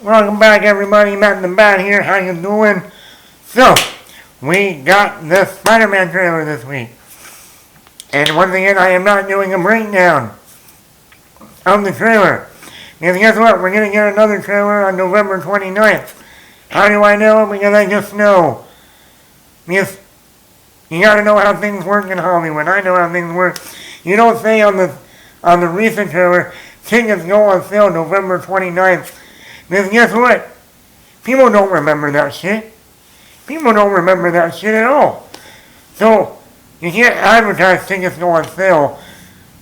Welcome back, everybody. Matt in the Bat here. How you doing? So, we got the Spider-Man trailer this week. And once again, I am not doing a breakdown of the trailer. Because guess what? We're going to get another trailer on November 29th. How do I know? Because I just know. Because you got to know how things work in Hollywood. I know how things work. You don't say on the recent trailer, tickets go on sale November 29th. Because guess what? People don't remember that shit. People don't remember that shit at all. So, you can't advertise tickets go on sale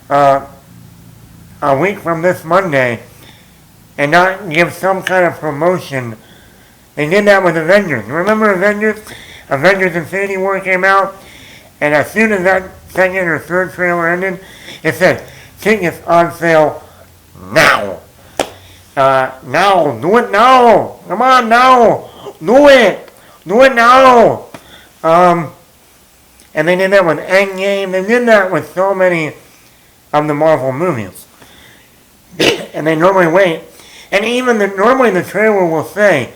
a week from this Monday and not give some kind of promotion. They did that with Avengers. Remember Avengers? Avengers Infinity War came out, and as soon as that second or third trailer ended, it said, tickets on sale now. Now, do it now. Come on now. Do it. Do it now. And they did that with Endgame. They did that with so many of the Marvel movies. And they normally wait. And even normally the trailer will say,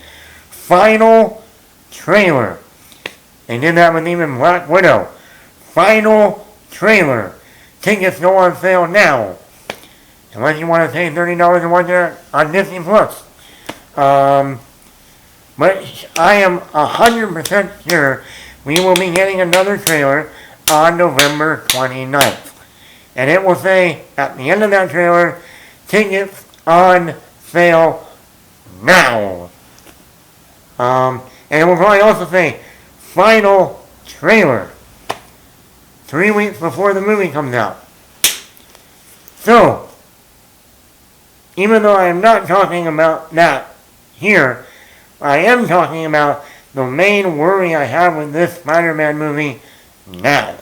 final trailer. They did that with even Black Widow. Final trailer. Tickets go on sale now. Unless you want to pay $30 to watch it on Disney Plus. But I am 100% sure we will be getting another trailer on November 29th. And it will say at the end of that trailer, tickets on sale now. And it will probably also say, final trailer. 3 weeks before the movie comes out. So, even though I am not talking about that here, I am talking about the main worry I have with this Spider-Man movie now.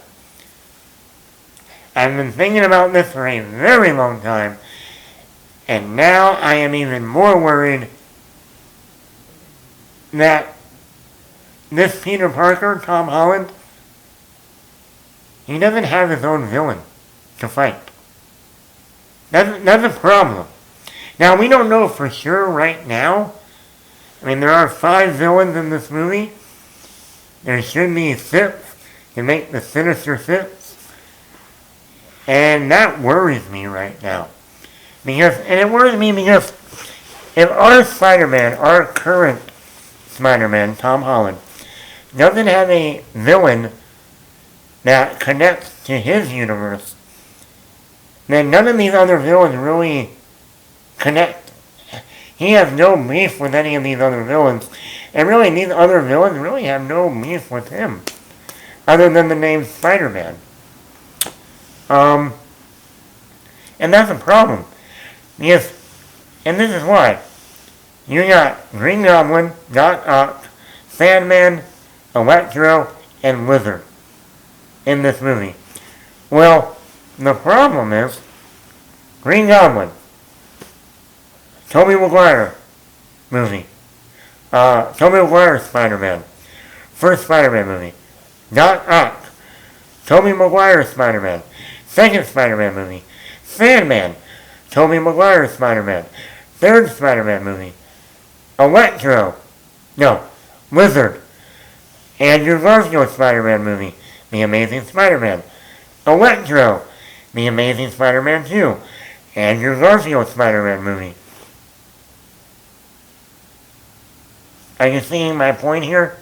I've been thinking about this for a very long time, and now I am even more worried that this Peter Parker, Tom Holland, he doesn't have his own villain to fight. That's a problem. Now, we don't know for sure right now. I mean, there are 5 villains in this movie. There should be 6 to make the Sinister Six. And that worries me right now. And it worries me because if our Spider-Man, our current Spider-Man, Tom Holland, doesn't have a villain that connects to his universe, then none of these other villains really connect. He has no beef with any of these other villains. And really, these other villains really have no beef with him. Other than the name Spider-Man. And that's a problem. Because, and this is why. You got Green Goblin, Doc Ock, Sandman, Electro, and Lizard in this movie. Well, the problem is, Green Goblin, Tobey Maguire movie. Tobey Maguire Spider-Man. First Spider-Man movie. Doc Ock. Tobey Maguire Spider-Man. Second Spider-Man movie. Sandman. Tobey Maguire Spider-Man. Third Spider-Man movie. Electro. No. Lizard. Andrew Garfield Spider-Man movie. The Amazing Spider-Man. Electro. The Amazing Spider-Man 2. Andrew Garfield Spider-Man movie. Are you seeing my point here?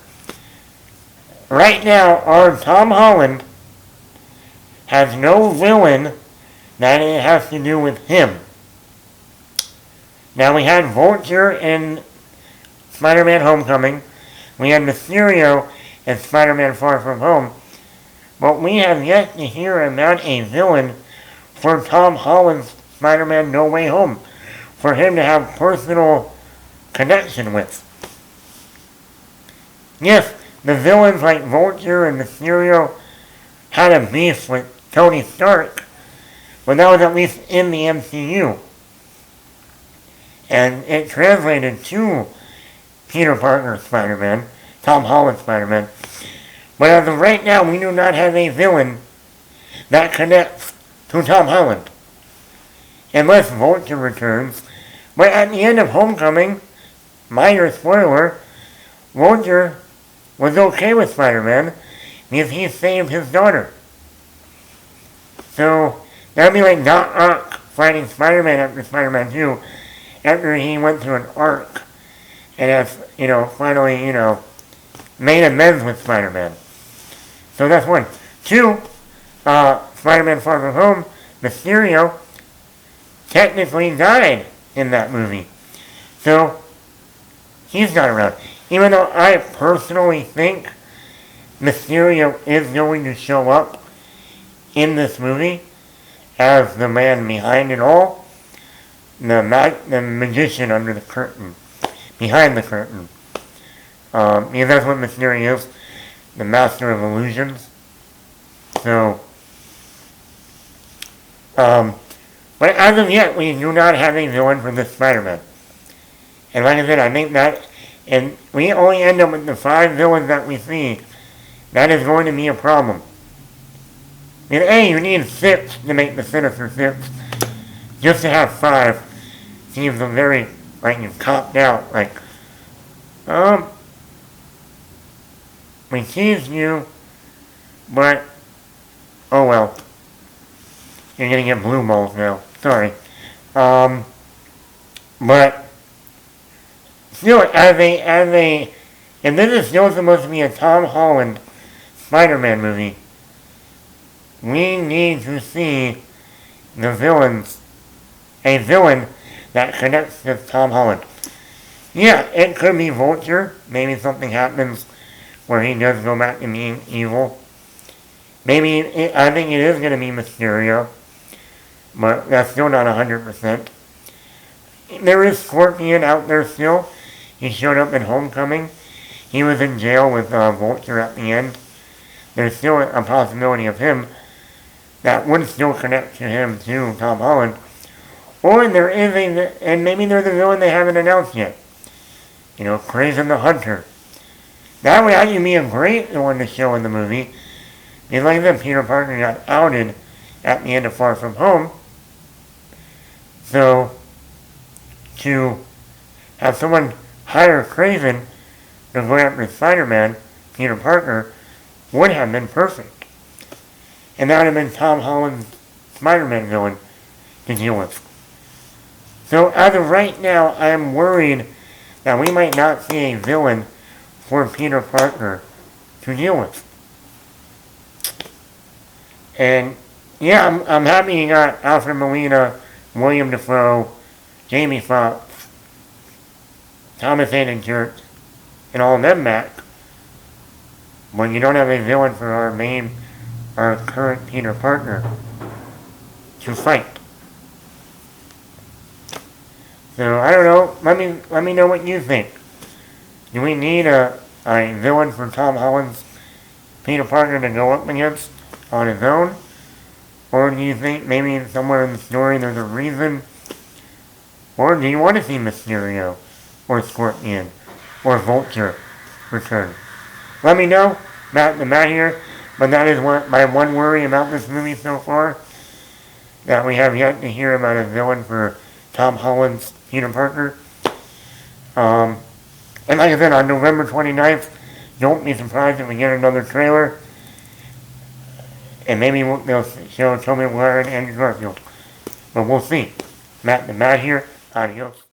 Right now, our Tom Holland has no villain that it has to do with him. Now, we had Vulture in Spider-Man Homecoming. We had Mysterio in Spider-Man Far From Home. But we have yet to hear about a villain for Tom Holland's Spider-Man No Way Home. For him to have personal connection with. Yes, the villains like Vulture and Mysterio had a beef with Tony Stark, but that was at least in the MCU. And it translated to Peter Parker Spider-Man, Tom Holland Spider-Man. But as of right now, we do not have a villain that connects to Tom Holland. Unless Vulture returns. But at the end of Homecoming, minor spoiler, Vulture was okay with Spider-Man because he saved his daughter. So that'd be like Doc Ock fighting Spider-Man after Spider-Man 2, after he went through an arc and has, finally, made amends with Spider-Man. So that's one. Two, Spider-Man Far From Home, Mysterio technically died in that movie. So he's not around. Even though I personally think Mysterio is going to show up in this movie as the man behind it all, the magician under the curtain, behind the curtain. Because that's what Mysterio is, the master of illusions. So, but as of yet, we do not have a villain for this Spider-Man. And like I said, I think that, and we only end up with the 5 villains that we see, that is going to be a problem. And A, you need 6 to make the Sinister 6. Just to have 5 seems a very, you've copped out. We teased you, but, oh well. You're gonna get blue balls now. Sorry. But, still, as a, and this is still supposed to be a Tom Holland Spider-Man movie, we need to see the villains, a villain that connects with Tom Holland. Yeah, it could be Vulture. Maybe something happens where he does go back to being evil. Maybe, I think it is going to be Mysterio, but that's still not 100%. There is Scorpion out there still. He showed up in Homecoming. He was in jail with Vulture at the end. There's still a possibility of him that would still connect to him to Tom Holland. Or there is and maybe there's a villain they haven't announced yet. Craven the Hunter. That would actually be a great one to show in the movie. Because like I said, Peter Parker got outed at the end of Far From Home. So, to have someone hire Craven to go after Spider-Man, Peter Parker, would have been perfect. And that would have been Tom Holland's Spider-Man villain to deal with. So as of right now, I am worried that we might not see a villain for Peter Parker to deal with. And yeah, I'm happy you got Alfred Molina, William Dafoe, Jamie Foxx, Thomas Hayden Church, and all of them back. But you don't have a villain for our current Peter Parker to fight. So I don't know. Let me know what you think. Do we need a villain for Tom Holland's Peter Parker to go up against on his own? Or do you think maybe somewhere in the story there's a reason? Or do you want to see Mysterio or Scorpion or Vulture return? Let me know. Matt here. But that is my one worry about this movie so far. That we have yet to hear about a villain for Tom Holland's Peter Parker. And like I said, on November 29th, don't be surprised if we get another trailer. And maybe they'll show Tobey Maguire and Andrew Garfield. But we'll see. Matt here. Adios.